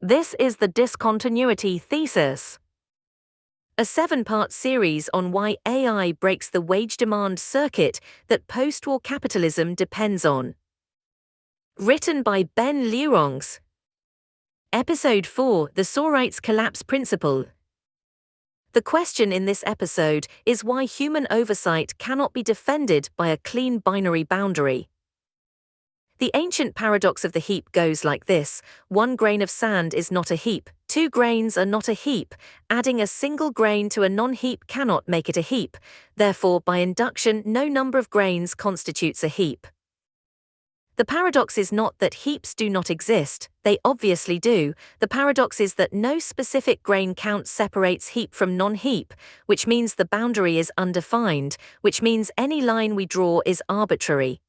This is the Discontinuity Thesis, a 7-part series on why AI breaks the wage-demand circuit that post-war capitalism depends on. Written by Ben Liurongs. Episode 4: The Sorites Collapse Principle. The question in this episode is why human oversight cannot be defended by a clean binary boundary. The ancient paradox of the heap goes like this: 1 grain of sand is not a heap, 2 grains are not a heap, adding a single grain to a non-heap cannot make it a heap, therefore by induction no number of grains constitutes a heap. The paradox is not that heaps do not exist, they obviously do. The paradox is that no specific grain count separates heap from non-heap, which means the boundary is undefined, which means any line we draw is arbitrary.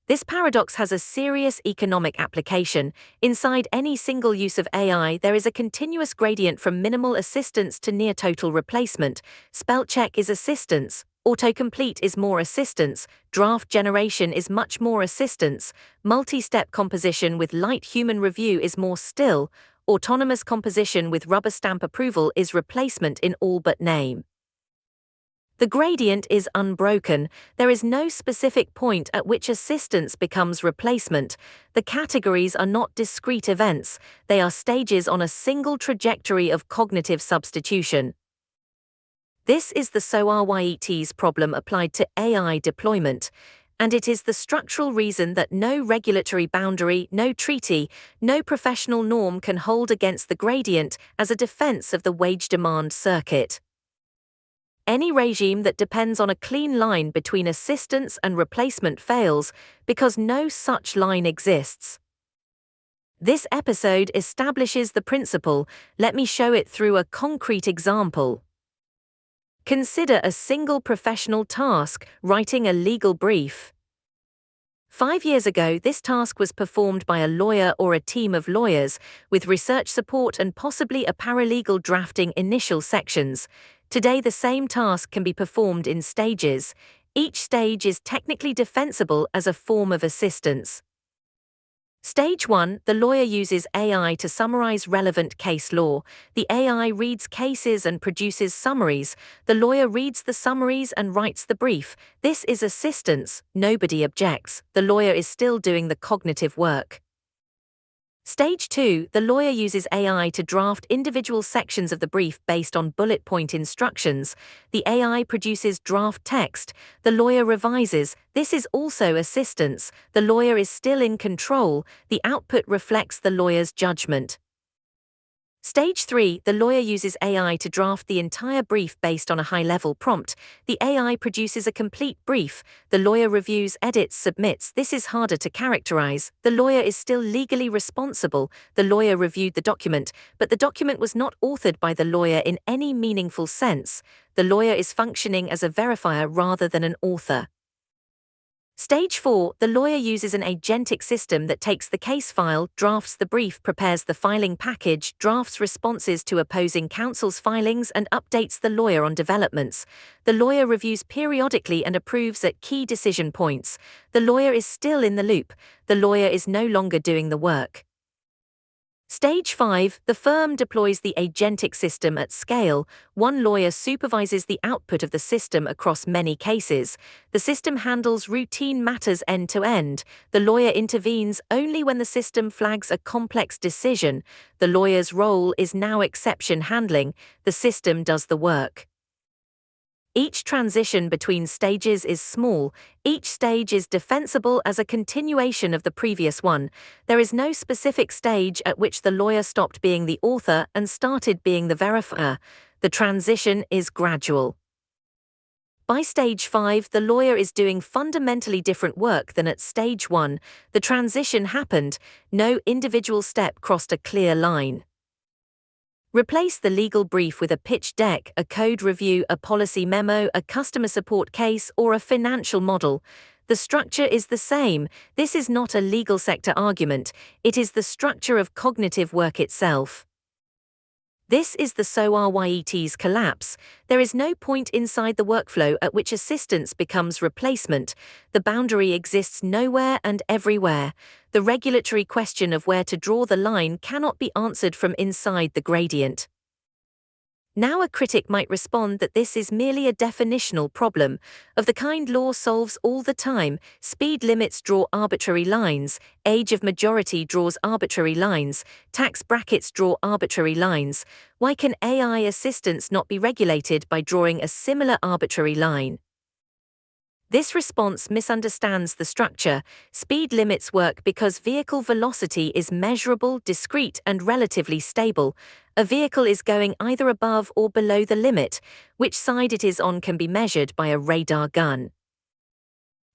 This paradox has a serious economic application. Inside any single use of AI, there is a continuous gradient from minimal assistance to near total replacement. Spell check is assistance, autocomplete is more assistance, draft generation is much more assistance, multi-step composition with light human review is more still, autonomous composition with rubber stamp approval is replacement in all but name. The gradient is unbroken. There is no specific point at which assistance becomes replacement. The categories are not discrete events, they are stages on a single trajectory of cognitive substitution. This is the Sorites problem applied to AI deployment, and it is the structural reason that no regulatory boundary, no treaty, no professional norm can hold against the gradient as a defense of the wage-demand circuit. Any regime that depends on a clean line between assistance and replacement fails because no such line exists. This episode establishes the principle. Let me show it through a concrete example. Consider a single professional task, writing a legal brief. 5 years ago, this task was performed by a lawyer or a team of lawyers, with research support and possibly a paralegal drafting initial sections. Today, the same task can be performed in stages. Each stage is technically defensible as a form of assistance. Stage 1, the lawyer uses AI to summarize relevant case law. The AI reads cases and produces summaries. The lawyer reads the summaries and writes the brief. This is assistance. Nobody objects. The lawyer is still doing the cognitive work. Stage 2, the lawyer uses AI to draft individual sections of the brief based on bullet point instructions. The AI produces draft text. The lawyer revises. This is also assistance. The lawyer is still in control. The output reflects the lawyer's judgment. Stage 3, the lawyer uses AI to draft the entire brief based on a high-level prompt. The AI produces a complete brief. The lawyer reviews, edits, submits. This is harder to characterize. The lawyer is still legally responsible. The lawyer reviewed the document, but the document was not authored by the lawyer in any meaningful sense. The lawyer is functioning as a verifier rather than an author. Stage 4, the lawyer uses an agentic system that takes the case file, drafts the brief, prepares the filing package, drafts responses to opposing counsel's filings, and updates the lawyer on developments. The lawyer reviews periodically and approves at key decision points. The lawyer is still in the loop. The lawyer is no longer doing the work. Stage 5, the firm deploys the agentic system at scale. One lawyer supervises the output of the system across many cases. The system handles routine matters end to end. The lawyer intervenes only when the system flags a complex decision. The lawyer's role is now exception handling. The system does the work. Each transition between stages is small. Each stage is defensible as a continuation of the previous one. There is no specific stage at which the lawyer stopped being the author and started being the verifier. The transition is gradual. By stage 5, the lawyer is doing fundamentally different work than at stage 1. The transition happened. No individual step crossed a clear line. Replace the legal brief with a pitch deck, a code review, a policy memo, a customer support case, or a financial model. The structure is the same. This is not a legal sector argument. It is the structure of cognitive work itself. This is the Sorites collapse. There is no point inside the workflow at which assistance becomes replacement. The boundary exists nowhere and everywhere. The regulatory question of where to draw the line cannot be answered from inside the gradient. Now a critic might respond that this is merely a definitional problem, of the kind law solves all the time. Speed limits draw arbitrary lines, age of majority draws arbitrary lines, tax brackets draw arbitrary lines. Why can AI assistance not be regulated by drawing a similar arbitrary line? This response misunderstands the structure. Speed limits work because vehicle velocity is measurable, discrete, and relatively stable. A vehicle is going either above or below the limit. Which side it is on can be measured by a radar gun.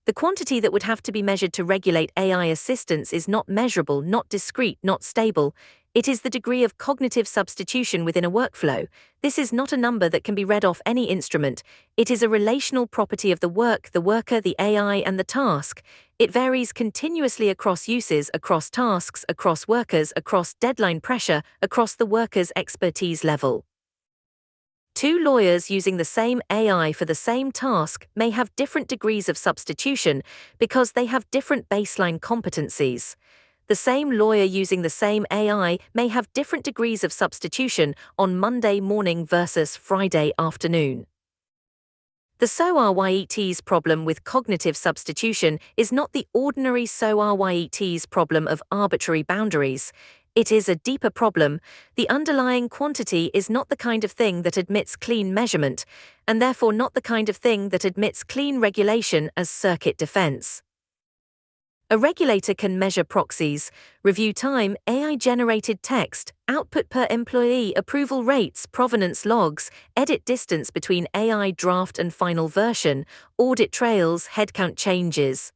The quantity that would have to be measured to regulate AI assistance is not measurable, not discrete, not stable. It is the degree of cognitive substitution within a workflow. This is not a number that can be read off any instrument. It is a relational property of the work, the worker, the AI, and the task. It varies continuously across uses, across tasks, across workers, across deadline pressure, across the worker's expertise level. Two lawyers using the same AI for the same task may have different degrees of substitution because they have different baseline competencies. The same lawyer using the same AI may have different degrees of substitution on Monday morning versus Friday afternoon. The Sorites problem with cognitive substitution is not the ordinary Sorites problem of arbitrary boundaries. It is a deeper problem. The underlying quantity is not the kind of thing that admits clean measurement, and therefore not the kind of thing that admits clean regulation as circuit defense. A regulator can measure proxies, review time, AI-generated text, output per employee, approval rates, provenance logs, edit distance between AI draft and final version, audit trails, headcount changes.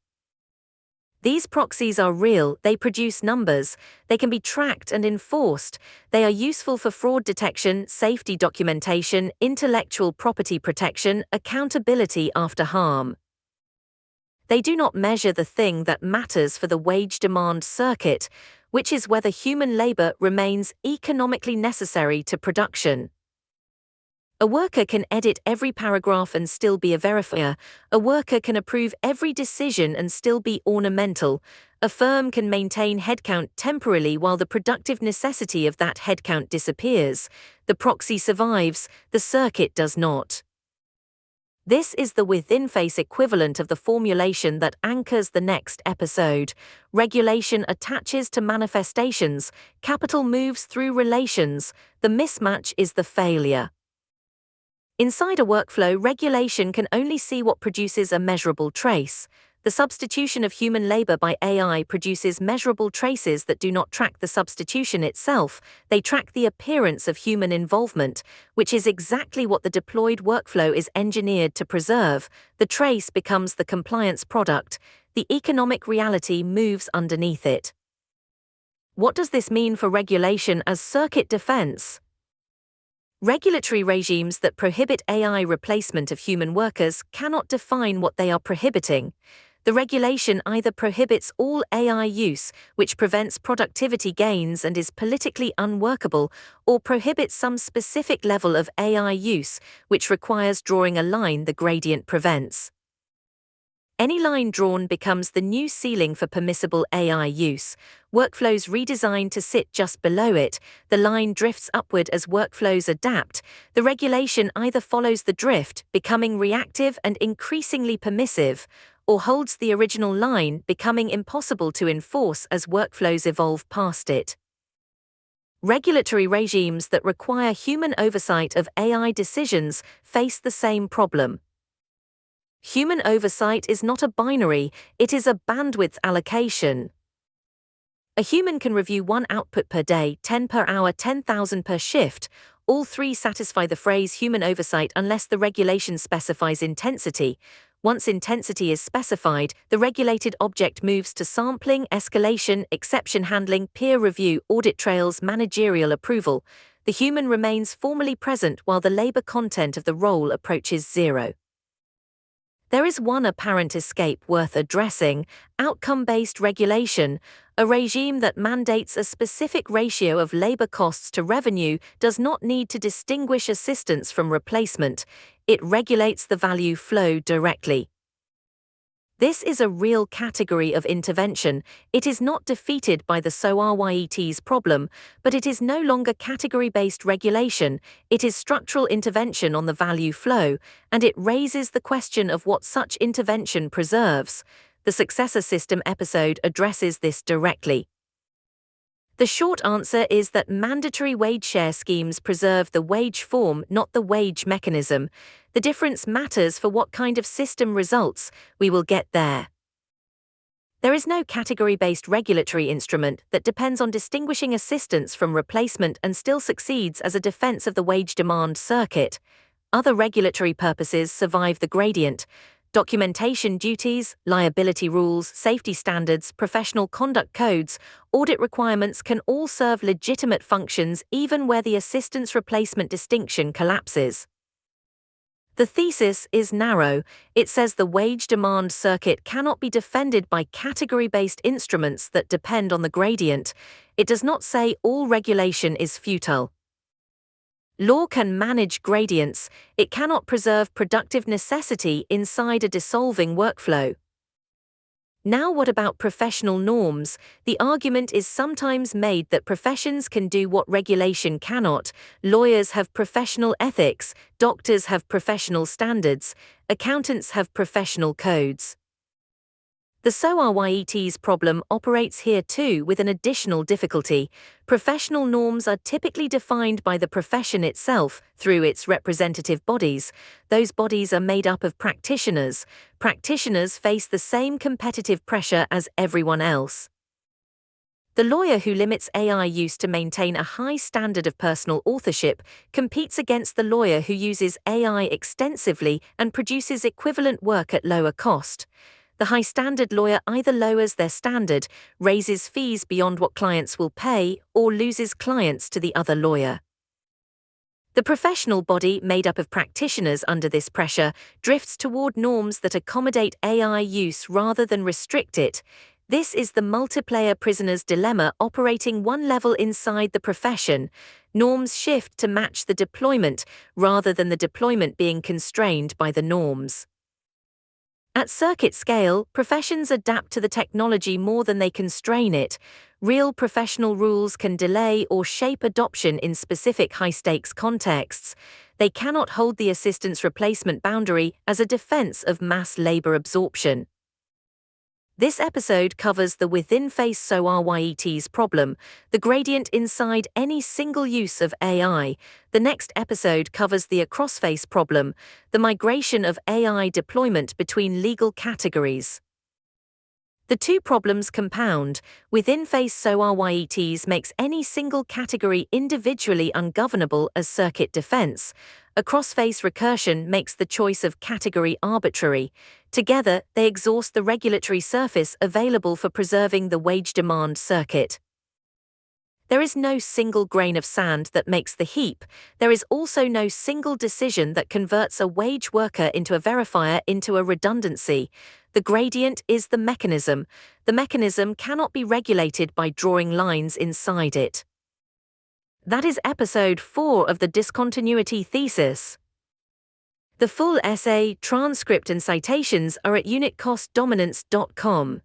These proxies are real, they produce numbers, they can be tracked and enforced, they are useful for fraud detection, safety documentation, intellectual property protection, accountability after harm. They do not measure the thing that matters for the wage-demand circuit, which is whether human labor remains economically necessary to production. A worker can edit every paragraph and still be a verifier. A worker can approve every decision and still be ornamental. A firm can maintain headcount temporarily while the productive necessity of that headcount disappears. The proxy survives, the circuit does not. This is the within-face equivalent of the formulation that anchors the next episode. Regulation attaches to manifestations, capital moves through relations, the mismatch is the failure. Inside a workflow, regulation can only see what produces a measurable trace. The substitution of human labor by AI produces measurable traces that do not track the substitution itself, they track the appearance of human involvement, which is exactly what the deployed workflow is engineered to preserve. The trace becomes the compliance product, the economic reality moves underneath it. What does this mean for regulation as circuit defense? Regulatory regimes that prohibit AI replacement of human workers cannot define what they are prohibiting. The regulation either prohibits all AI use, which prevents productivity gains and is politically unworkable, or prohibits some specific level of AI use, which requires drawing a line the gradient prevents. Any line drawn becomes the new ceiling for permissible AI use. Workflows redesigned to sit just below it, the line drifts upward as workflows adapt. The regulation either follows the drift, becoming reactive and increasingly permissive, or holds the original line, becoming impossible to enforce as workflows evolve past it. Regulatory regimes that require human oversight of AI decisions face the same problem. Human oversight is not a binary, it is a bandwidth allocation. A human can review 1 output per day, 10 per hour, 10,000 per shift. All three satisfy the phrase human oversight unless the regulation specifies intensity. Once intensity is specified, the regulated object moves to sampling, escalation, exception handling, peer review, audit trails, managerial approval. The human remains formally present while the labor content of the role approaches zero. There is one apparent escape worth addressing: outcome-based regulation. A regime that mandates a specific ratio of labor costs to revenue does not need to distinguish assistance from replacement. It regulates the value flow directly. This is a real category of intervention. It is not defeated by the Sorites problem, but it is no longer category-based regulation. It is structural intervention on the value flow, and it raises the question of what such intervention preserves. The Successor system episode addresses this directly. The short answer is that mandatory wage share schemes preserve the wage form, not the wage mechanism. The difference matters for what kind of system results. We will get there. There is no category-based regulatory instrument that depends on distinguishing assistance from replacement and still succeeds as a defense of the wage demand circuit. Other regulatory purposes survive the gradient. Documentation duties, liability rules, safety standards, professional conduct codes, audit requirements can all serve legitimate functions even where the assistance-replacement distinction collapses. The thesis is narrow. It says the wage demand circuit cannot be defended by category-based instruments that depend on the gradient. It does not say all regulation is futile. Law can manage gradients. It cannot preserve productive necessity inside a dissolving workflow. Now, what about professional norms? The argument is sometimes made that professions can do what regulation cannot. Lawyers have professional ethics, doctors have professional standards, accountants have professional codes. The Sorites problem operates here too with an additional difficulty. Professional norms are typically defined by the profession itself through its representative bodies. Those bodies are made up of practitioners. Practitioners face the same competitive pressure as everyone else. The lawyer who limits AI use to maintain a high standard of personal authorship competes against the lawyer who uses AI extensively and produces equivalent work at lower cost. The high-standard lawyer either lowers their standard, raises fees beyond what clients will pay, or loses clients to the other lawyer. The professional body, made up of practitioners under this pressure, drifts toward norms that accommodate AI use rather than restrict it. This is the multiplayer prisoner's dilemma operating one level inside the profession. Norms shift to match the deployment, rather than the deployment being constrained by the norms. At circuit scale, professions adapt to the technology more than they constrain it. Real professional rules can delay or shape adoption in specific high-stakes contexts. They cannot hold the assistance replacement boundary as a defense of mass labor absorption. This episode covers the within-face Sorites problem, the gradient inside any single use of AI. The next episode covers the across-face problem, the migration of AI deployment between legal categories. The two problems compound. Within-face Sorites makes any single category individually ungovernable as circuit defense. Across-face recursion makes the choice of category arbitrary. Together, they exhaust the regulatory surface available for preserving the wage demand circuit. There is no single grain of sand that makes the heap. There is also no single decision that converts a wage worker into a verifier into a redundancy. The gradient is the mechanism. The mechanism cannot be regulated by drawing lines inside it. That is episode 4 of the Discontinuity Thesis. The full essay, transcript and citations are at unitcostdominance.com.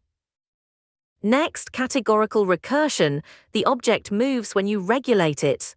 Next, categorical recursion. The object moves when you regulate it.